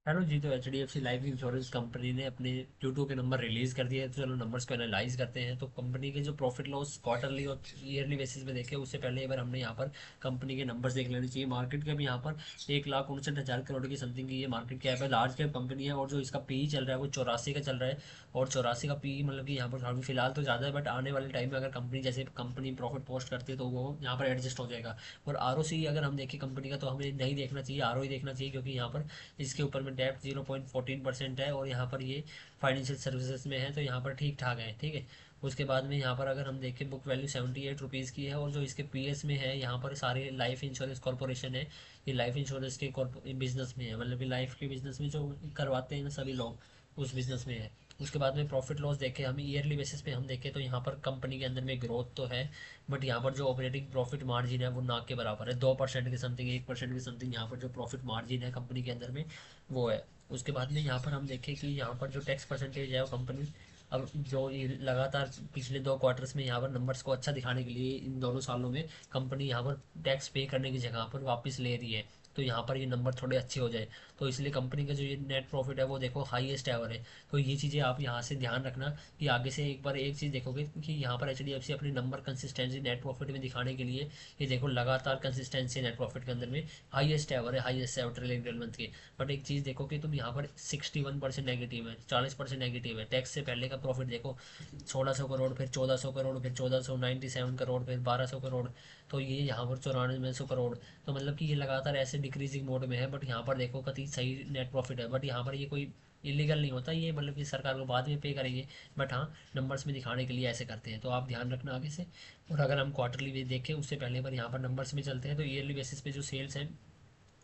Hello जी। तो H D F C life insurance company ने अपने Q2 के नंबर रिलीज कर दिए हैं। तो चलो नंबर्स को एनालाइज करते हैं। तो कंपनी के जो प्रॉफिट लॉस क्वार्टरली और ईयरली बेसिस पे देखे, उससे पहले एक बार हमने यहाँ पर कंपनी के नंबर्स देख लेने चाहिए। मार्केट कैप यहाँ पर 1,59,000 करोड़ की समथिंग की ये मार्केट कैप है। लार्ज कैप कंपनी है और जो इसका पी चल रहा है वो 84 का चल रहा है। और 84 का पी मतलब कि यहाँ पर अभी फिलहाल तो ज़्यादा है, बट आने वाले टाइम में अगर कंपनी जैसे कंपनी प्रॉफिट पोस्ट करती है तो वो यहाँ पर एडजस्ट हो जाएगा। और आर अगर हम देखें कंपनी का, तो हमें नहीं देखना चाहिए, आर देखना चाहिए, क्योंकि यहाँ पर इसके ऊपर में डेप्ट 0.14% है और यहाँ पर ये फाइनेंशियल सर्विसेज में है, तो यहाँ पर ठीक ठाक है। ठीक है। उसके बाद में यहाँ पर अगर हम देखें, बुक वैल्यू 78 रुपीज़ की है। और जो इसके पीएस में है, यहाँ पर सारे लाइफ इंश्योरेंस कॉरपोरेशन है। ये लाइफ इंश्योरेंस के बिजनेस में है, मतलब कि लाइफ के बिजनेस में जो करवाते हैं ना सभी लोग, उस बिजनेस में है। उसके बाद में प्रॉफिट लॉस देखें हम ईयरली बेसिस पे हम देखें, तो यहाँ पर कंपनी के अंदर में ग्रोथ तो है, बट यहाँ पर जो ऑपरेटिंग प्रॉफिट मार्जिन है वो ना के बराबर है। 2% के समथिंग, 1% के समथिंग यहाँ पर जो प्रॉफिट मार्जिन है कंपनी के अंदर में वो है। उसके बाद में यहाँ पर हम देखें कि यहाँ पर जो टैक्स परसेंटेज है वो कंपनी अब जो ये लगातार पिछले 2 क्वार्टर्स में यहाँ पर नंबर्स को अच्छा दिखाने के लिए इन दोनों सालों में कंपनी यहाँ पर टैक्स पे करने की जगह पर वापस ले रही है, तो यहाँ पर ये नंबर थोड़े अच्छे हो जाए। तो इसलिए कंपनी का जो ये नेट प्रॉफिट है वो देखो हाईएस्ट एवर है। तो ये चीज़ें आप यहाँ से ध्यान रखना कि आगे से एक बार एक चीज़ देखोगे कि यहाँ पर एच अपने नंबर कंसिस्टेंसी नेट प्रॉफिट में दिखाने के लिए, ये देखो लगातार कंसिस्टेंसी नेट प्रॉफिट के अंदर में हाईएस्ट एवर है, हाईएस्ट एवर ट्रेलिंग 12 मंथ की। बट एक चीज़ देखो कि तुम यहाँ पर 61% नेगेटिव है, 40% नेगेटिव है। टैक्स से पहले का प्रॉफिट देखो 1600 करोड़, फिर 1400 करोड़, फिर 1497 करोड़, फिर 1200 करोड़। तो ये यहाँ पर 9400 करोड़। तो मतलब कि ये लगातार ऐसे डिक्रीजिंग मोड में है, बट यहाँ पर देखो कति सही नेट प्रॉफिट है। बट यहाँ पर ये कोई इलीगल नहीं होता ये, मतलब कि सरकार को बाद में पे करेंगे, बट हाँ नंबर्स में दिखाने के लिए ऐसे करते हैं। तो आप ध्यान रखना आगे से। और अगर हम क्वार्टरली भी देखें उससे पहले पर यहाँ पर नंबर्स में चलते हैं, तो ईयरली बेसिस पे जो सेल्स हैं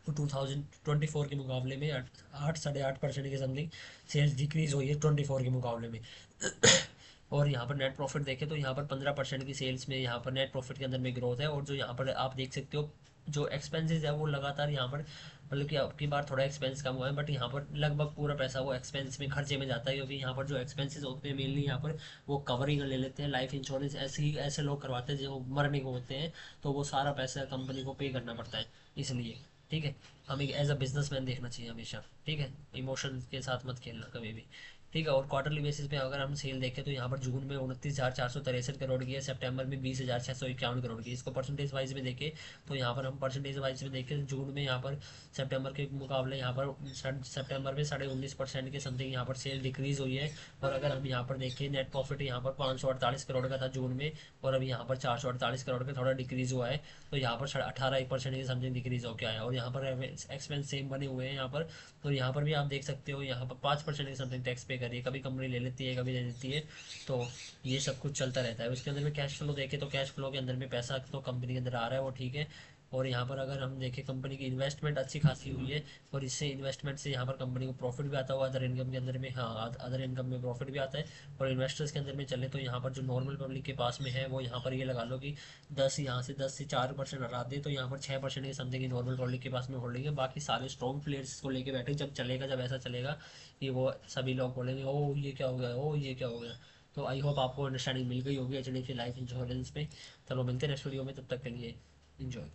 वो 2024 के मुकाबले में 8 साढ़े 8% के समथिंग सेल्स डिक्रीज हुई है 24 के मुकाबले में। और यहाँ पर नेट प्रॉफिट देखें तो यहाँ पर 15% की सेल्स में यहाँ पर नेट प्रॉफिट के अंदर में ग्रोथ है। और जो यहाँ पर आप देख सकते हो जो एक्सपेंसेस है वो लगातार यहाँ पर, मतलब कि आपकी बार थोड़ा एक्सपेंस कम हुआ है, बट यहाँ पर लगभग पूरा पैसा वो एक्सपेंस में खर्चे में जाता है, क्योंकि यहाँ पर जो एक्सपेंसेस होते हैं मेनली यहाँ पर वो कवरिंग ले लेते हैं। लाइफ इंश्योरेंस ऐसे ही ऐसे लोग करवाते हैं जो मरने को होते हैं, तो वो सारा पैसा कंपनी को पे करना पड़ता है इसलिए। ठीक है। हमें एज अ बिजनेसमैन देखना चाहिए हमेशा। ठीक है। इमोशन के साथ मत खेलना कभी भी। ठीक है। और क्वार्टरली बेसिस पे अगर हम सेल देखें तो यहाँ पर जून में 29,463 करोड़ की है, सितंबर में 20,651 करोड़ की। इसको परसेंटेज वाइज में देखें तो यहाँ पर हम परसेंटेज वाइज में देखें जून में यहाँ पर सितंबर के मुकाबले यहाँ पर सितंबर में 19.5% के समथिंग यहाँ पर सेल डिक्रीज हुई है। और अगर हम यहाँ पर देखें नेट प्रॉफिट यहाँ पर 548 करोड़ का था जून में, और अभी यहाँ पर 448 करोड़ का थोड़ा डिक्रीज हुआ है। तो यहाँ पर 18% की समथिंग डिक्रीज हो गया है। और यहाँ पर एक्सपेंस सेम बने हुए हैं यहाँ पर। तो यहाँ पर भी आप देख सकते हो यहाँ पर 5% की समथिंग टैक्स पे करिए, कभी कंपनी ले लेती है कभी दे देती है। तो ये सब कुछ चलता रहता है। उसके अंदर में कैश फ्लो देखें तो कैश फ्लो के अंदर में पैसा तो कंपनी के अंदर आ रहा है वो ठीक है। और यहाँ पर अगर हम देखें कंपनी की इन्वेस्टमेंट अच्छी खासी हुई है, और इससे इन्वेस्टमेंट से यहाँ पर कंपनी को प्रॉफिट भी आता हुआ अदर इनकम के अंदर में, हाँ अदर इनकम में प्रॉफिट भी आता है। और इन्वेस्टर्स के अंदर में चले तो यहाँ पर जो नॉर्मल पब्लिक के पास में है वो यहाँ पर ये लगा लो कि 10 से 4% हटा दे, तो यहाँ पर 6% के समथिंग नॉर्मल पब्लिक के पास में होल्डिंग है। बाकी सारे स्ट्रॉन्ग प्लेयर्स को लेके बैठे, जब चलेगा जब ऐसा चलेगा कि वो सभी लोग बोलेंगे ओ ये क्या हो गया, ओ ये क्या हो गया। तो आई होप आपको अंडरस्टैंडिंग मिल गई होगी H D F C life insurance में। चलो मिलते हैं नेक्स्ट वीडियो में, तब तक के लिए इन्जॉय।